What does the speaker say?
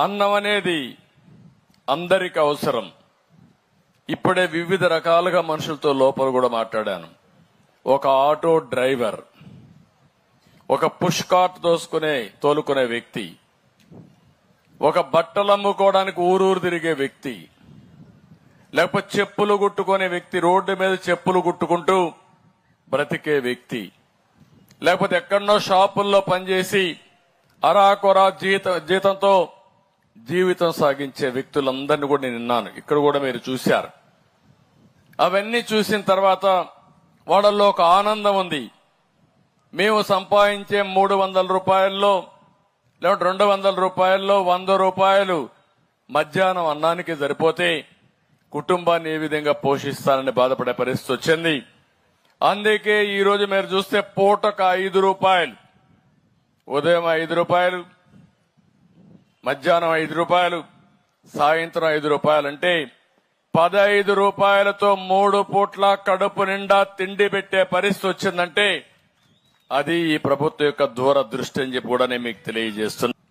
అన్నం అనేది అందరికి అవసరం. ఇప్పుడే వివిధ రకాలుగా మనుషులతో లోపల కూడా మాట్లాడాను. ఒక ఆటో డ్రైవర్, ఒక పుష్ కార్ట్ తోలుకునే వ్యక్తి, ఒక బట్టలు అమ్ముకోవడానికి ఊరూరు తిరిగే వ్యక్తి, లేకపోతే చెప్పులు కుట్టుకునే వ్యక్తి, రోడ్డు మీద చెప్పులు కుట్టుకుంటూ బ్రతికే వ్యక్తి, లేకపోతే ఎక్కడనో షాపుల్లో పనిచేసి అరాకొరా జీతంతో జీవితం సాగించే వ్యక్తులందరినీ కూడా నేను విన్నాను. ఇక్కడ కూడా మీరు చూశారు. అవన్నీ చూసిన తర్వాత వాళ్ళల్లో ఒక ఆనందం ఉంది. మేము సంపాదించే 300 రూపాయల్లో లేకపోతే 200 రూపాయల్లో 100 రూపాయలు మధ్యాహ్నం అన్నానికి సరిపోతే కుటుంబాన్ని ఏ విధంగా పోషిస్తానని బాధపడే పరిస్థితి వచ్చింది. అందుకే ఈ రోజు మీరు చూస్తే పూటకు 5 రూపాయలు, ఉదయం 5 రూపాయలు, మధ్యాహ్నం 5 రూపాయలు, సాయంత్రం 5 రూపాయలు, అంటే 15 రూపాయలతో 3 పూట్ల కడుపు నిండా తిండి పెట్టే పరిస్థితి వచ్చిందంటే అది ఈ ప్రభుత్వం యొక్క దూరదృష్టి అని చెప్పి కూడా నేను మీకు తెలియజేస్తున్నాను.